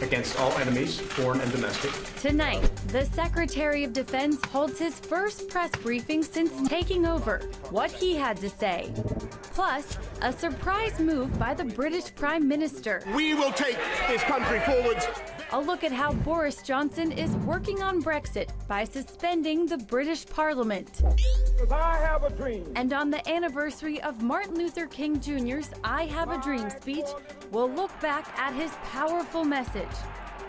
against all enemies, foreign and domestic. Tonight, the Secretary of Defense holds his first press briefing since taking over. What he had to say. Plus, a surprise move by the British Prime Minister. We will take this country forward. A look at how Boris Johnson is working on Brexit by suspending the British Parliament. I have a dream. And on the anniversary of Martin Luther King Jr.'s I Have a Dream speech, we'll look back at his powerful message.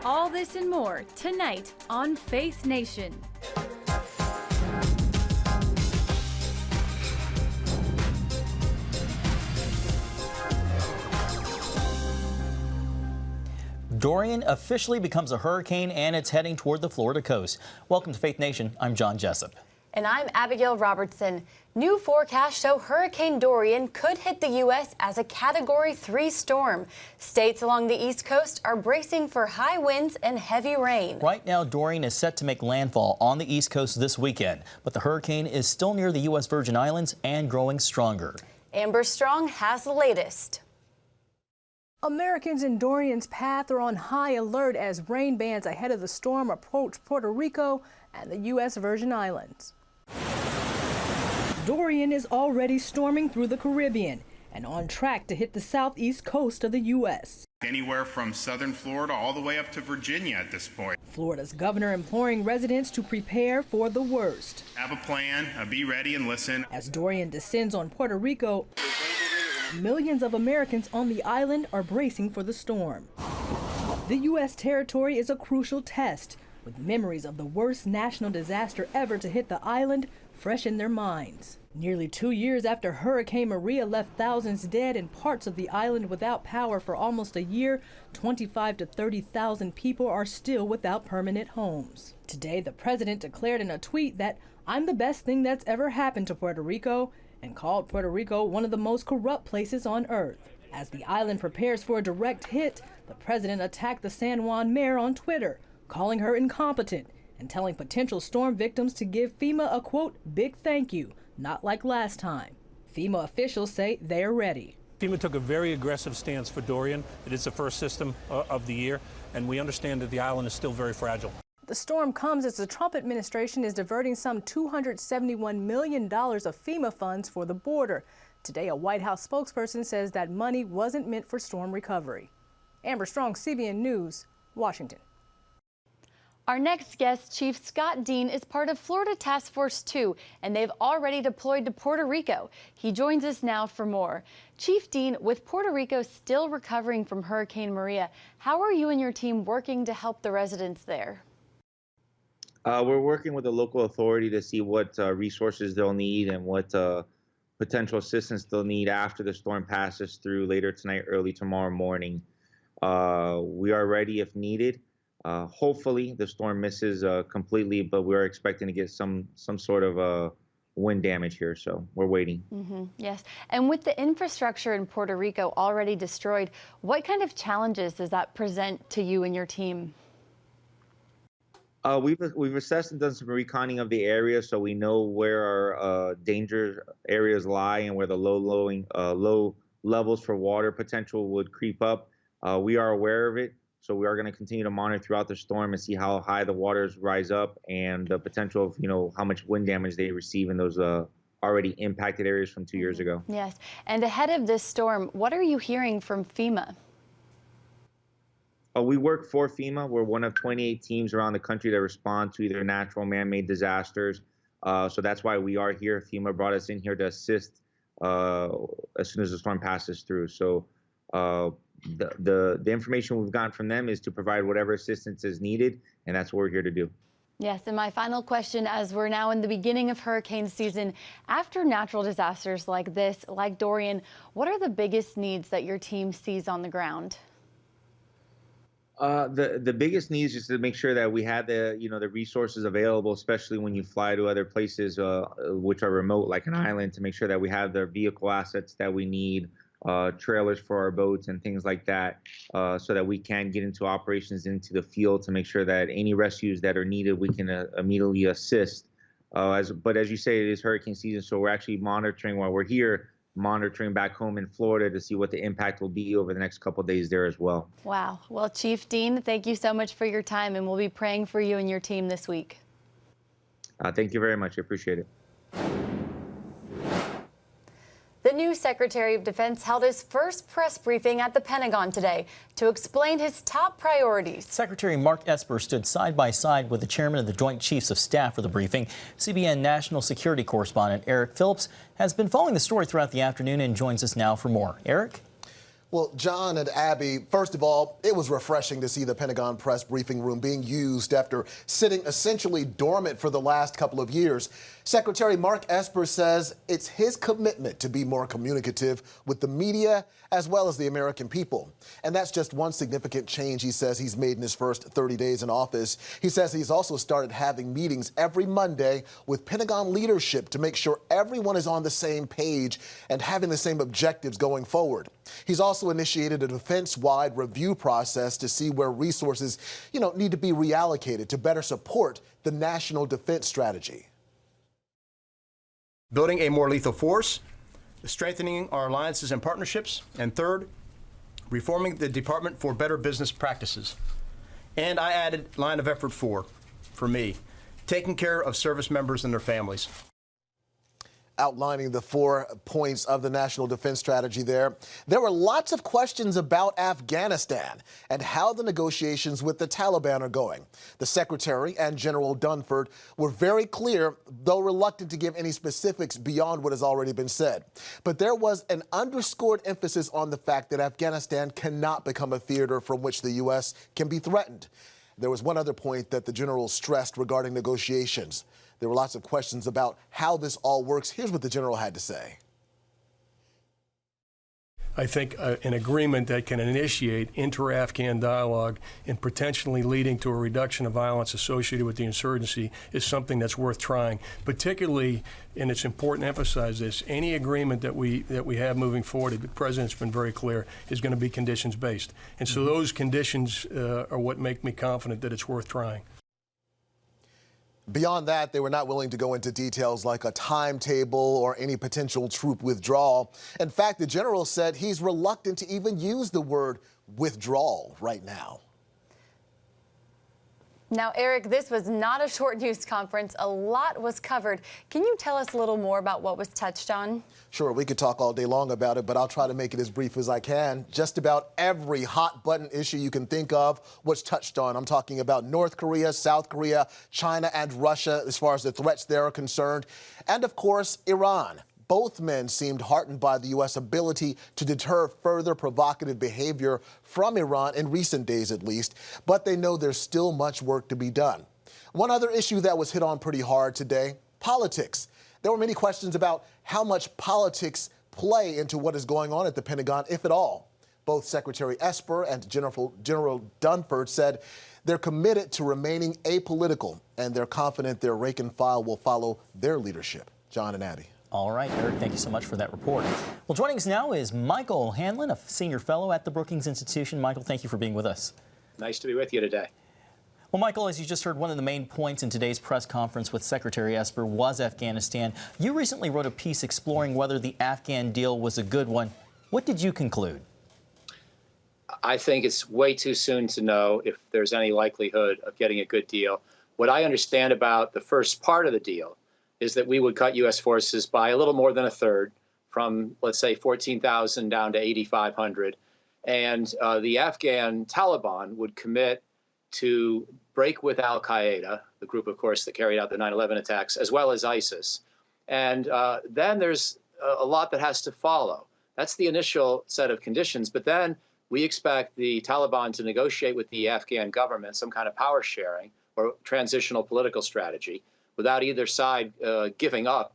All this and more tonight on Faith Nation. Dorian officially becomes a hurricane and it's heading toward the Florida coast. Welcome to Faith Nation. I'm John Jessup. And I'm Abigail Robertson. New forecasts show Hurricane Dorian could hit the U.S. as a Category 3 storm. States along the East Coast are bracing for high winds and heavy rain. Right now, Dorian is set to make landfall on the East Coast this weekend, but the hurricane is still near the U.S. Virgin Islands and growing stronger. Amber Strong has the latest. Americans in Dorian's path are on high alert as rain bands ahead of the storm approach Puerto Rico and the U.S. Virgin Islands. Dorian is already storming through the Caribbean and on track to hit the southeast coast of the U.S. Anywhere from southern Florida all the way up to Virginia at this point. Florida's governor imploring residents to prepare for the worst. Have a plan, be ready and listen. As Dorian descends on Puerto Rico, millions of Americans on the island are bracing for the storm. The U.S. territory is a crucial test, with memories of the worst national disaster ever to hit the island fresh in their minds. Nearly 2 years after Hurricane Maria left thousands dead and parts of the island without power for almost a year, 25,000 to 30,000 people are still without permanent homes. Today, the president declared in a tweet that "I'm the best thing that's ever happened to Puerto Rico," and called Puerto Rico one of the most corrupt places on earth. As the island prepares for a direct hit, the president attacked the San Juan mayor on Twitter, calling her incompetent and telling potential storm victims to give FEMA a, quote, big thank you, not like last time. FEMA officials say they're ready. FEMA took a very aggressive stance for Dorian. It is the first system of the year, and we understand that the island is still very fragile. The storm comes as the Trump administration is diverting some $271 million of FEMA funds for the border. Today, a White House spokesperson says that money wasn't meant for storm recovery. Amber Strong, CBN News, Washington. Our next guest, Chief Scott Dean, is part of Florida Task Force 2, and they've already deployed to Puerto Rico. He joins us now for more. Chief Dean, with Puerto Rico still recovering from Hurricane Maria, how are you and your team working to help the residents there? We're working with the local authority to see what resources they'll need and what potential assistance they'll need after the storm passes through later tonight, early tomorrow morning. We are ready if needed. Hopefully the storm misses completely, but we're expecting to get some sort of wind damage here, so we're waiting. Yes, and with the infrastructure in Puerto Rico already destroyed, what kind of challenges does that present to you and your team? We've assessed and done some reconning of the area, so we know where our danger areas lie and where the low levels for water potential would creep up. We are aware of it, so we are going to continue to monitor throughout the storm and see how high the waters rise up and the potential of how much wind damage they receive in those already impacted areas from 2 years ago. Yes, and ahead of this storm, what are you hearing from FEMA? We work for FEMA. We're one of 28 teams around the country that respond to either natural man-made disasters. So that's why we are here. FEMA brought us in here to assist as soon as the storm passes through. So the information we've gotten from them is to provide whatever assistance is needed, and that's what we're here to do. Yes, and my final question, as we're now in the beginning of hurricane season, after natural disasters like this, like Dorian, what are the biggest needs that your team sees on the ground? The biggest need is just to make sure that we have the resources available, especially when you fly to other places which are remote, like an island, to make sure that we have the vehicle assets that we need, trailers for our boats and things like that, so that we can get into operations into the field to make sure that any rescues that are needed, we can immediately assist. But as you say, it is hurricane season, so we're actually monitoring while we're here monitoring back home in Florida to see what the impact will be over the next couple of days there as well. Wow. Well, Chief Dean, thank you so much for your time, and we'll be praying for you and your team this week. Thank you very much. I appreciate it. The new Secretary of Defense held his first press briefing at the Pentagon today to explain his top priorities. Secretary Mark Esper stood side by side with the chairman of the Joint Chiefs of Staff for the briefing. CBN national security correspondent Eric Phillips has been following the story throughout the afternoon and joins us now for more. Eric? Well, John and Abby, first of all, it was refreshing to see the Pentagon press briefing room being used after sitting essentially dormant for the last couple of years. Secretary Mark Esper says it's his commitment to be more communicative with the media as well as the American people. And that's just one significant change he says he's made in his first 30 days in office. He says he's also started having meetings every Monday with Pentagon leadership to make sure everyone is on the same page and having the same objectives going forward. He's also initiated a defense-wide review process to see where resources, need to be reallocated to better support the national defense strategy. Building a more lethal force, strengthening our alliances and partnerships, and third, reforming the Department for better business practices. And I added line of effort for me, taking care of service members and their families. Outlining the 4 points of the national defense strategy there. There were lots of questions about Afghanistan and how the negotiations with the Taliban are going. The Secretary and General Dunford were very clear, though reluctant to give any specifics beyond what has already been said. But there was an underscored emphasis on the fact that Afghanistan cannot become a theater from which the U.S. can be threatened. There was one other point that the general stressed regarding negotiations. There were lots of questions about how this all works. Here's what the general had to say. I think an agreement that can initiate inter-Afghan dialogue and potentially leading to a reduction of violence associated with the insurgency is something that's worth trying, particularly, and it's important to emphasize this, any agreement that we have moving forward, the President's been very clear, is going to be conditions-based. And so those conditions are what make me confident that it's worth trying. Beyond that, they were not willing to go into details like a timetable or any potential troop withdrawal. In fact, the general said he's reluctant to even use the word withdrawal right now. Now, Eric, this was not a short news conference. A lot was covered. Can you tell us a little more about what was touched on? Sure, we could talk all day long about it, but I'll try to make it as brief as I can. Just about every hot button issue you can think of was touched on. I'm talking about North Korea, South Korea, China, and Russia as far as the threats there are concerned. And of course, Iran. Both men seemed heartened by the U.S. ability to deter further provocative behavior from Iran in recent days, at least, but they know there's still much work to be done. One other issue that was hit on pretty hard today, politics. There were many questions about how much politics play into what is going on at the Pentagon, if at all. Both Secretary Esper and General Dunford said they're committed to remaining apolitical, and they're confident their rank and file will follow their leadership. John and Abby. All right, Eric, thank you so much for that report. Well, joining us now is Michael Hanlon, a senior fellow at the Brookings Institution. Michael, thank you for being with us. Nice to be with you today. Well, Michael, as you just heard, one of the main points in today's press conference with Secretary Esper was Afghanistan. You recently wrote a piece exploring whether the Afghan deal was a good one. What did you conclude? I think it's way too soon to know if there's any likelihood of getting a good deal. What I understand about the first part of the deal is that we would cut U.S. forces by a little more than a third, from, let's say, 14,000 down to 8,500. And the Afghan Taliban would commit to break with al-Qaeda, the group, of course, that carried out the 9/11 attacks, as well as ISIS. And then there's a lot that has to follow. That's the initial set of conditions. But then we expect the Taliban to negotiate with the Afghan government some kind of power sharing or transitional political strategy, without either side giving up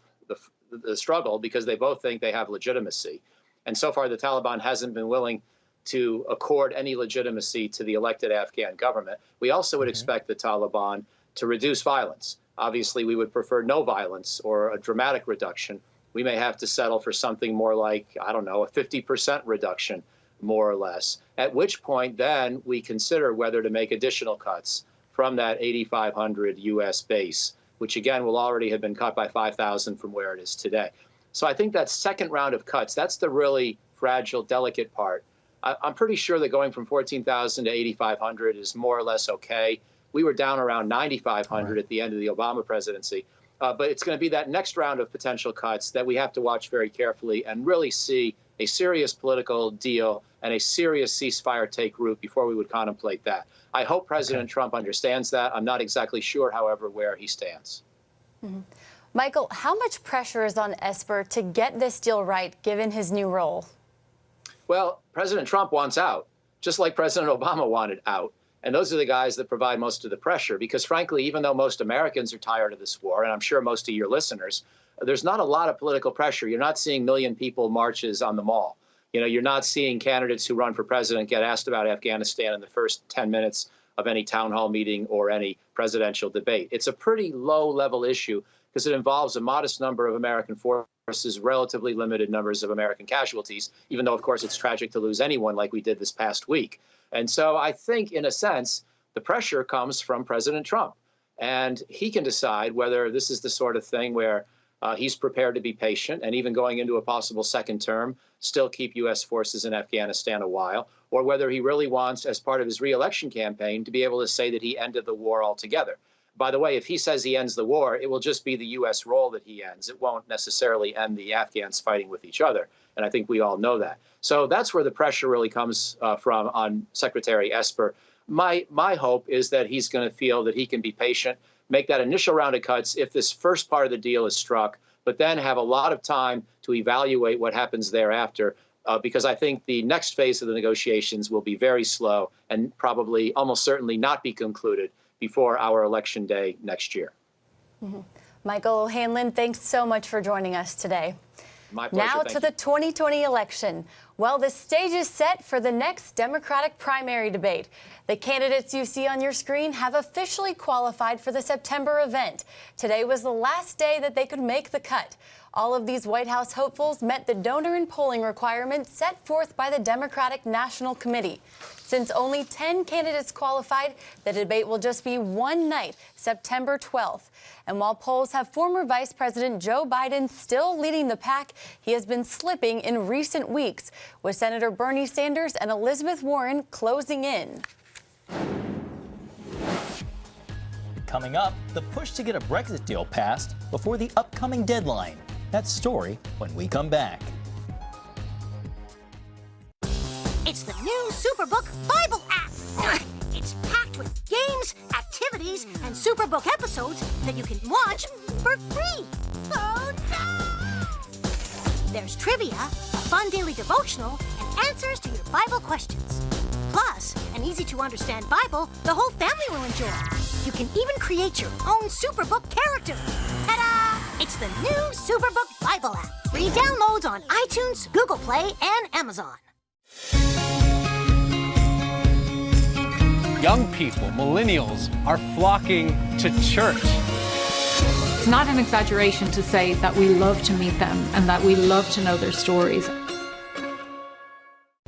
the struggle, because they both think they have legitimacy. And so far, the Taliban hasn't been willing to accord any legitimacy to the elected Afghan government. We also would expect the Taliban to reduce violence. Obviously, we would prefer no violence or a dramatic reduction. We may have to settle for something more like, I don't know, a 50% reduction, more or less, at which point then we consider whether to make additional cuts from that 8,500 U.S. base, which again will already have been cut by 5,000 from where it is today. So I think that second round of cuts, that's the really fragile, delicate part. I'm pretty sure that going from 14,000 to 8,500 is more or less okay. We were down around 9,500 at the end of the Obama presidency. But it's going to be that next round of potential cuts that we have to watch very carefully and really see a serious political deal and a serious ceasefire take root before we would contemplate that. I hope President Trump understands that. I'm not exactly sure, however, where he stands. Michael, how much pressure is on Esper to get this deal right, given his new role? Well, President Trump wants out, just like President Obama wanted out. And those are the guys that provide most of the pressure, because frankly, even though most Americans are tired of this war, and I'm sure most of your listeners, there's not a lot of political pressure. You're not seeing million people marches on the mall. You're not seeing candidates who run for president get asked about Afghanistan in the first 10 minutes of any town hall meeting or any presidential debate. It's a pretty low-level issue because it involves a modest number of American forces, relatively limited numbers of American casualties, even though, of course, it's tragic to lose anyone like we did this past week. And so I think, in a sense, the pressure comes from President Trump. And he can decide whether this is the sort of thing where he's prepared to be patient and even going into a possible second term, still keep U.S. forces in Afghanistan a while, or whether he really wants, as part of his re-election campaign, to be able to say that he ended the war altogether. By the way, if he says he ends the war, it will just be the U.S. role that he ends. It won't necessarily end the Afghans fighting with each other. And I think we all know that. So that's where the pressure really comes from on Secretary Esper. My hope is that he's going to feel that he can be patient, make that initial round of cuts if this first part of the deal is struck, but then have a lot of time to evaluate what happens thereafter, because I think the next phase of the negotiations will be very slow and probably almost certainly not be concluded before our election day next year. Michael Hanlon, thanks so much for joining us today. My pleasure. Now to the 2020 election. Well, the stage is set for the next Democratic primary debate. The candidates you see on your screen have officially qualified for the September event. Today was the last day that they could make the cut. All of these White House hopefuls met the donor and polling requirements set forth by the Democratic National Committee. Since only 10 candidates qualified, the debate will just be one night, September 12th. And while polls have former Vice President Joe Biden still leading the pack, he has been slipping in recent weeks, with Senator Bernie Sanders and Elizabeth Warren closing in. Coming up, the push to get a Brexit deal passed before the upcoming deadline. That story when we come back. It's the new Superbook Bible app. It's packed with games, activities, and Superbook episodes that you can watch for free. Oh, no! There's trivia, a fun daily devotional, and answers to your Bible questions. Plus, an easy-to-understand Bible the whole family will enjoy. You can even create your own Superbook character. Ta-da! It's the new Superbook Bible app. Free downloads on iTunes, Google Play, and Amazon. Young people, millennials, are flocking to church. It's not an exaggeration to say that we love to meet them and that we love to know their stories.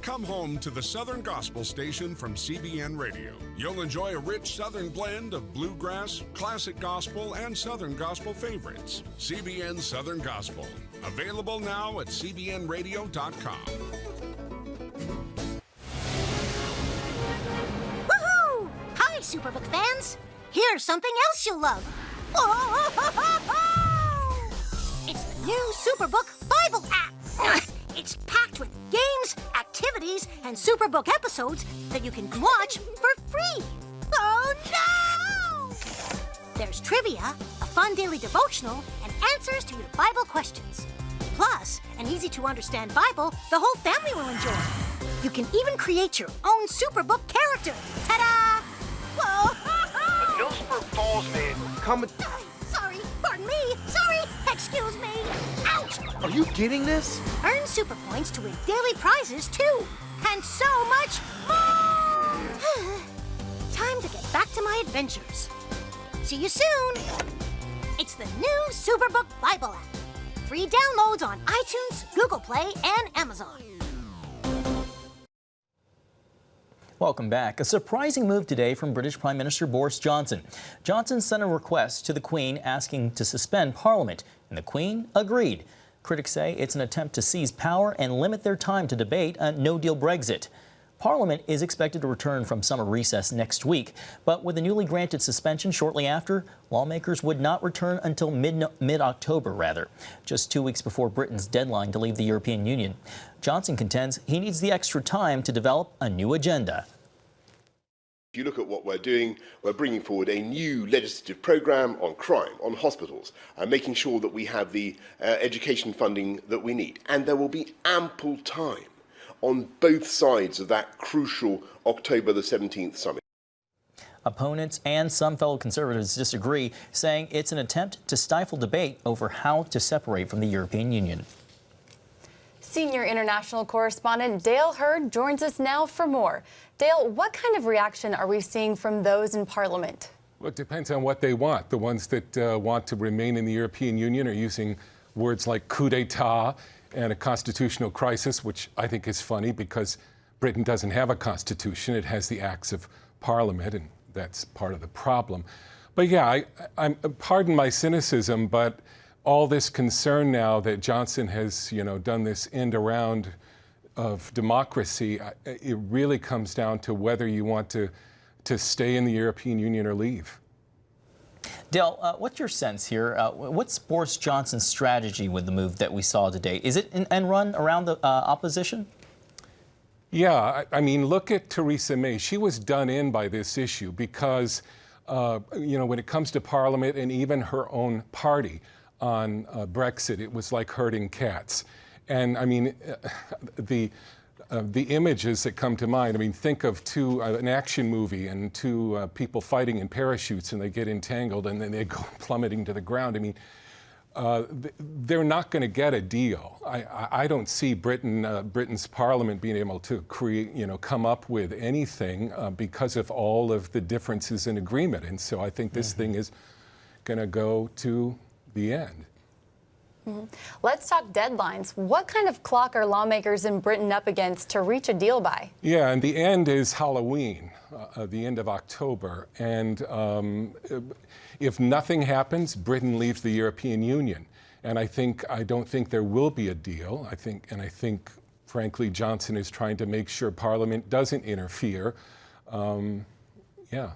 Come home to the Southern Gospel Station from CBN Radio. You'll enjoy a rich Southern blend of bluegrass, classic gospel, and Southern gospel favorites. CBN Southern Gospel. Available now at cbnradio.com. Woohoo! Hi, Superbook fans. Here's something else you'll love. It's the new Superbook Bible app. It's packed with games, activities, and Superbook episodes that you can watch for free. Oh, no! There's trivia, a fun daily devotional, and answers to your Bible questions. Plus, an easy-to-understand Bible the whole family will enjoy. You can even create your own Superbook character. Ta-da! Whoa! Hillsborough Falls man, come. Sorry, pardon me. Sorry, excuse me. Ouch! Are you getting this? Earn super points to win daily prizes, too. And so much more! Time to get back to my adventures. See you soon! It's the new Superbook Bible app. Free downloads on iTunes, Google Play, and Amazon. Welcome back. A surprising move today from British Prime Minister Boris Johnson. Johnson sent a request to the Queen asking to suspend Parliament, and the Queen agreed. Critics say it's an attempt to seize power and limit their time to debate a no-deal Brexit. Parliament is expected to return from summer recess next week, but with the newly granted suspension shortly after, lawmakers would not return until mid-October, just 2 weeks before Britain's deadline to leave the European Union. Johnson contends he needs the extra time to develop a new agenda. If you look at what we're doing, we're bringing forward a new legislative programme on crime, on hospitals, and making sure that we have the education funding that we need. And there will be ample time on both sides of that crucial October the 17th summit. Opponents and some fellow conservatives disagree, saying it's an attempt to stifle debate over how to separate from the European Union. Senior international correspondent Dale Hurd joins us now for more. Dale, what kind of reaction are we seeing from those in Parliament? Well, it depends on what they want. The ones that want to remain in the European Union are using words like coup d'etat and a constitutional crisis, which I think is funny because Britain doesn't have a constitution. It has the acts of Parliament, and that's part of the problem. But yeah, I'm pardon my cynicism, but all this concern now that Johnson has, done this end around of democracy, it really comes down to whether you want to stay in the European Union or leave. Dale, what's your sense here? What's Boris Johnson's strategy with the move that we saw today? Is it an end run around the opposition? Yeah, I mean, look at Theresa May. She was done in by this issue because, when it comes to Parliament and even her own party on Brexit, it was like herding cats. And I mean, the images that come to mind, I mean, think of an action movie and two people fighting in parachutes and they get entangled and then they go plummeting to the ground. I mean, they're not going to get a deal. I don't see Britain's Parliament being able to create, come up with anything because of all of the differences in agreement. And so I think this thing is going to go to the end. Let's talk deadlines. What kind of clock are lawmakers in Britain up against to reach a deal by? Yeah, and the end is Halloween, the end of October. And if nothing happens, Britain leaves the European Union. And I don't think there will be a deal. I think, frankly, Johnson is trying to make sure Parliament doesn't interfere. Yeah.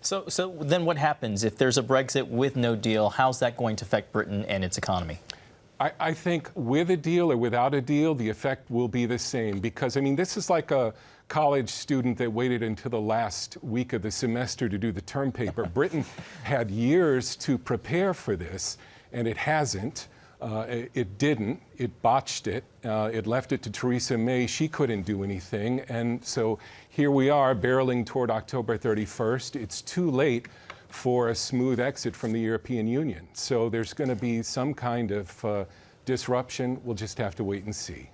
So then what happens if there's a Brexit with no deal? How's that going to affect Britain and its economy? I think with a deal or without a deal, the effect will be the same because, I mean, this is like a college student that waited until the last week of the semester to do the term paper. Britain had years to prepare for this, and it hasn't. It didn't. It botched it. It left it to Theresa May. She couldn't do anything. And so here we are barreling toward October 31st. It's too late for a smooth exit from the European Union. So there's going to be some kind of disruption. We'll just have to wait and see.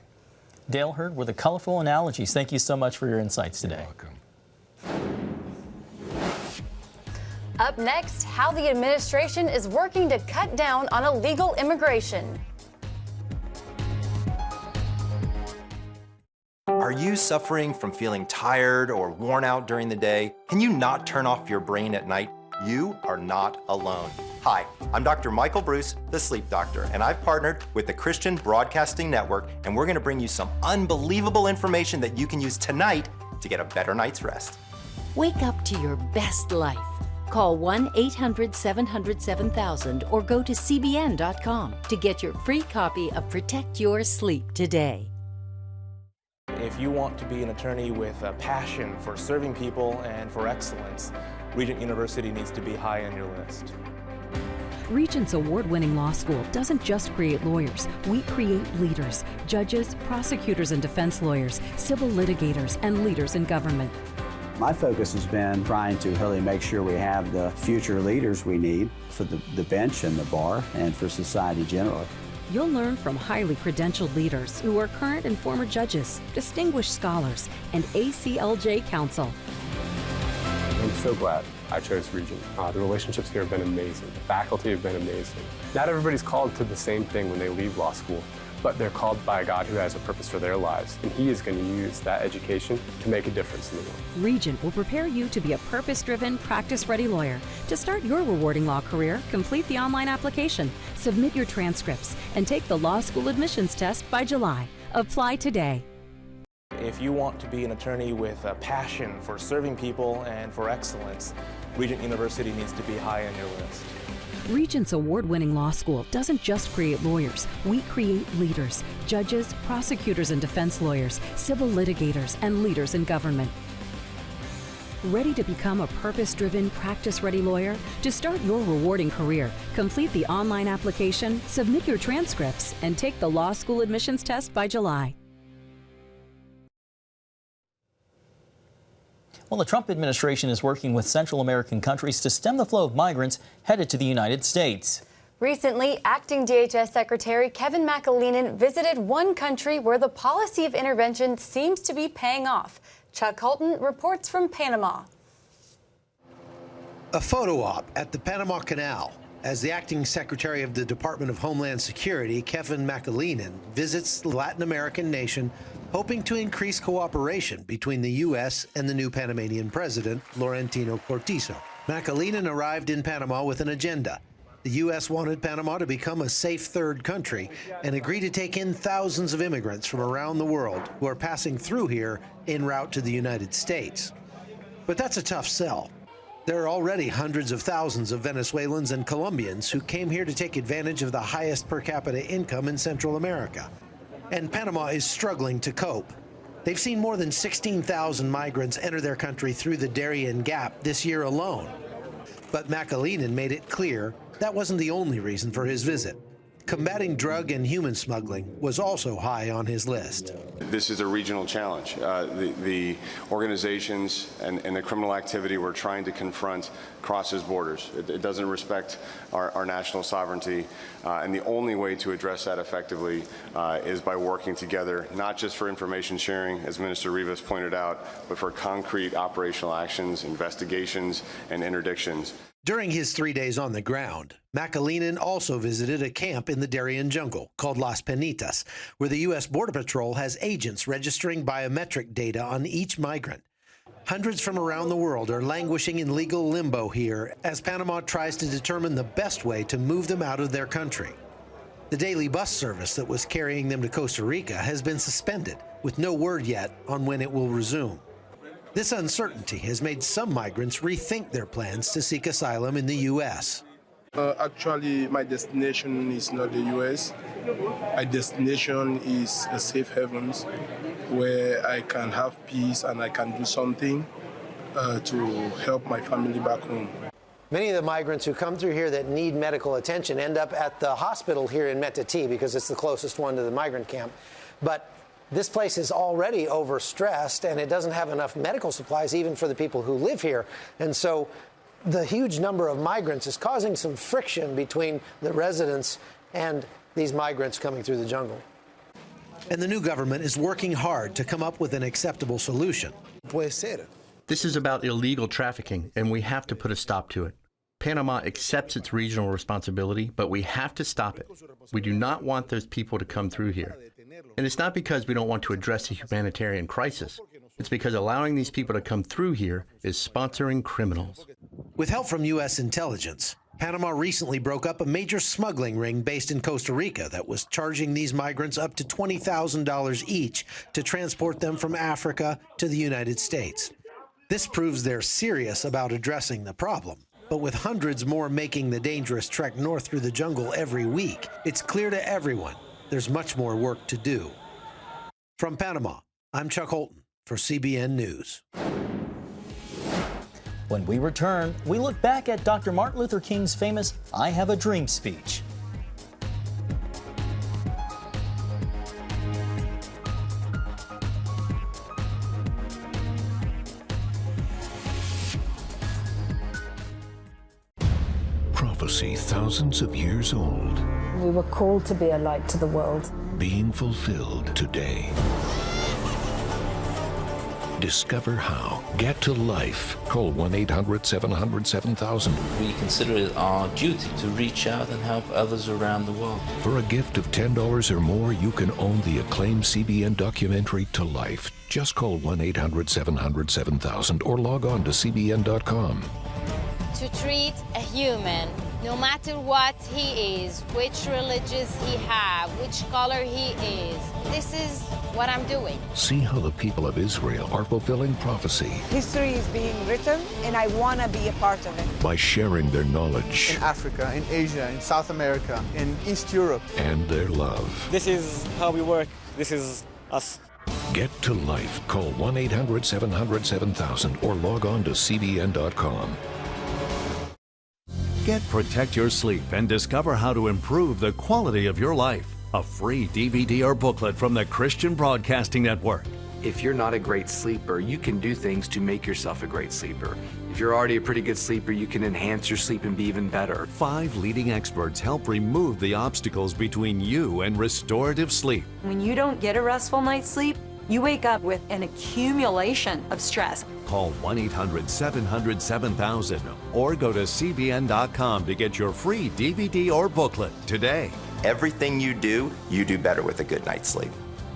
Dale Hurd with the colorful analogies. Thank you so much for your insights today. You're welcome. Up next, how the administration is working to cut down on illegal immigration. Are you suffering from feeling tired or worn out during the day? Can you not turn off your brain at night? You are not alone. Hi, I'm Dr. Michael Bruce, the sleep doctor, and I've partnered with the Christian Broadcasting Network, and we're going to bring you some unbelievable information that you can use tonight to get a better night's rest. Wake up to your best life. Call 1-800-700-7000 or go to cbn.com to get your free copy of Protect Your Sleep today. If you want to be an attorney with a passion for serving people and for excellence, Regent University needs to be high on your list. Regent's award-winning law school doesn't just create lawyers. We create leaders, judges, prosecutors and defense lawyers, civil litigators, and leaders in government. My focus has been trying to really make sure we have the future leaders we need for the bench and the bar and for society generally. You'll learn from highly credentialed leaders who are current and former judges, distinguished scholars, and ACLJ counsel. I'm so glad I chose Regent. The relationships here have been amazing. The faculty have been amazing. Not everybody's called to the same thing when they leave law school, but they're called by a God who has a purpose for their lives, and He is going to use that education to make a difference in the world. Regent will prepare you to be a purpose-driven, practice-ready lawyer. To start your rewarding law career, complete the online application, submit your transcripts, and take the law school admissions test by July. Apply today. If you want to be an attorney with a passion for serving people and for excellence, Regent University needs to be high on your list. Regent's award-winning law school doesn't just create lawyers. We create leaders, judges, prosecutors and defense lawyers, civil litigators, and leaders in government. Ready to become a purpose-driven, practice-ready lawyer? To start your rewarding career, complete the online application, submit your transcripts, and take the law school admissions test by July. Well, the Trump administration is working with Central American countries to stem the flow of migrants headed to the United States. Recently, acting DHS Secretary Kevin McAleenan visited one country where the policy of intervention seems to be paying off. Chuck Holton reports from Panama. A photo op at the Panama Canal as the acting Secretary of the Department of Homeland Security, Kevin McAleenan, visits the Latin American nation, hoping to increase cooperation between the U.S. and the new Panamanian president, Laurentino Cortizo. McAleenan arrived in Panama with an agenda. The U.S. wanted Panama to become a safe third country and agreed to take in thousands of immigrants from around the world who are passing through here en route to the United States. But that's a tough sell. There are already hundreds of thousands of Venezuelans and Colombians who came here to take advantage of the highest per capita income in Central America. And Panama is struggling to cope. They've seen more than 16,000 migrants enter their country through the Dorian Gap this year alone. But McAleenan made it clear that wasn't the only reason for his visit. Combating drug and human smuggling was also high on his list. This is a regional challenge. The organizations and the criminal activity we're trying to confront crosses borders. It doesn't respect our national sovereignty, and the only way to address that effectively is by working together, not just for information sharing, as Minister Rivas pointed out, but for concrete operational actions, investigations, and interdictions. During his 3 days on the ground, McAleenan also visited a camp in the Darién jungle called Las Penitas, where the U.S. Border Patrol has agents registering biometric data on each migrant. Hundreds from around the world are languishing in legal limbo here as Panama tries to determine the best way to move them out of their country. The daily bus service that was carrying them to Costa Rica has been suspended, with no word yet on when it will resume. This uncertainty has made some migrants rethink their plans to seek asylum in the U.S. Actually, my destination is not the U.S. My destination is a safe havens where I can have peace and I can do something to help my family back home. Many of the migrants who come through here that need medical attention end up at the hospital here in Metatí because it's the closest one to the migrant camp. But this place is already overstressed, and it doesn't have enough medical supplies even for the people who live here. And so the huge number of migrants is causing some friction between the residents and these migrants coming through the jungle. And the new government is working hard to come up with an acceptable solution. This is about illegal trafficking, and we have to put a stop to it. Panama accepts its regional responsibility, but we have to stop it. We do not want those people to come through here. And it's not because we don't want to address a humanitarian crisis. It's because allowing these people to come through here is sponsoring criminals. With help from U.S. intelligence, Panama recently broke up a major smuggling ring based in Costa Rica that was charging these migrants up to $20,000 each to transport them from Africa to the United States. This proves they're serious about addressing the problem. But with hundreds more making the dangerous trek north through the jungle every week, it's clear to everyone there's much more work to do. From Panama, I'm Chuck Holton for CBN News. When we return, we look back at Dr. Martin Luther King's famous "I Have a Dream" speech. Prophecy thousands of years old. We were called to be a light to the world. Being fulfilled today. Discover how. Get to life. Call 1-800-700-7000. We consider it our duty to reach out and help others around the world. For a gift of $10 or more, you can own the acclaimed CBN documentary To Life. Just call 1-800-700-7000 or log on to CBN.com. To treat a human, no matter what he is, which religious he has, which color he is, this is what I'm doing. See how the people of Israel are fulfilling prophecy History is being written, and I want to be a part of it. by sharing their knowledge In Africa, in Asia, in South America, in East Europe. and their love. This is how we work. This is us. Get to life. Call 1-800-700-7000 or log on to CBN.com. Protect your sleep and discover how to improve the quality of your life. A free DVD or booklet from the Christian Broadcasting Network. If you're not a great sleeper, you can do things to make yourself a great sleeper. If you're already a pretty good sleeper, you can enhance your sleep and be even better. 5 leading experts help remove the obstacles between you and restorative sleep. When you don't get a restful night's sleep, you wake up with an accumulation of stress. Call 1-800-700-7000 or go to CBN.com to get your free DVD or booklet today. Everything you do better with a good night's sleep.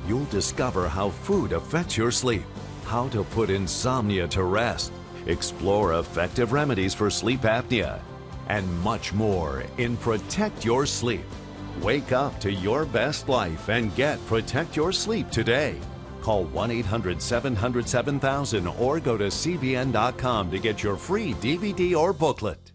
You'll discover how food affects your sleep, how to put insomnia to rest, explore effective remedies for sleep apnea, and much more in Protect Your Sleep. Wake up to your best life and get Protect Your Sleep today. Call 1-800-700-7000 or go to CBN.com to get your free DVD or booklet.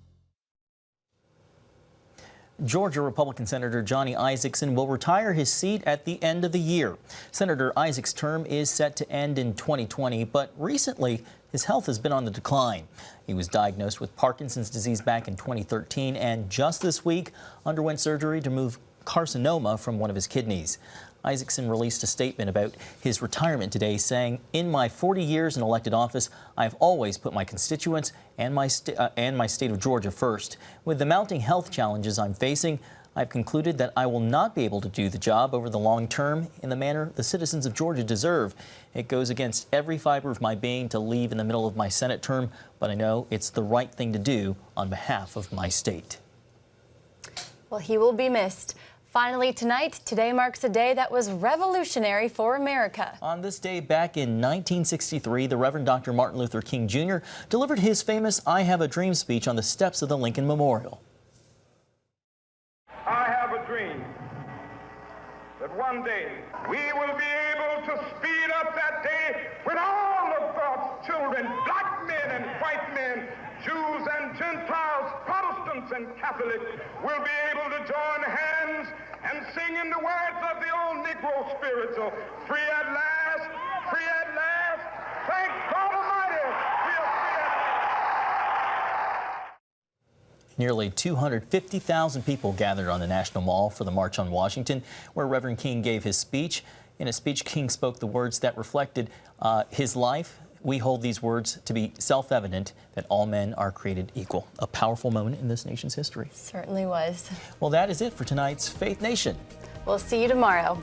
Georgia Republican Senator Johnny Isakson will retire his seat at the end of the year. Senator Isakson's term is set to end in 2020, but recently his health has been on the decline. He was diagnosed with Parkinson's disease back in 2013 and just this week underwent surgery to remove carcinoma from one of his kidneys. Isakson released a statement about his retirement today, saying, "In my 40 years in elected office, I have always put my constituents and my state of Georgia first. With the mounting health challenges I'm facing, I've concluded that I will not be able to do the job over the long term in the manner the citizens of Georgia deserve. It goes against every fiber of my being to leave in the middle of my Senate term, but I know it's the right thing to do on behalf of my state." Well, he will be missed. Finally tonight, today marks a day that was revolutionary for America. On this day back in 1963, the Reverend Dr. Martin Luther King Jr. delivered his famous I Have a Dream speech on the steps of the Lincoln Memorial. I have a dream that one day we will be able to speed up that day when all of God's children, black men and white men, Jews and Gentiles, Protestants and Catholics, will be able to join hands and sing in the words of the old Negro spiritual, free at last, thank God Almighty, we are free at last. Nearly 250,000 people gathered on the National Mall for the March on Washington, where Reverend King gave his speech. In a speech, King spoke the words that reflected his life. We hold these words to be self-evident that all men are created equal. A powerful moment in this nation's history. Certainly was. Well, that is it for tonight's Faith Nation. We'll see you tomorrow.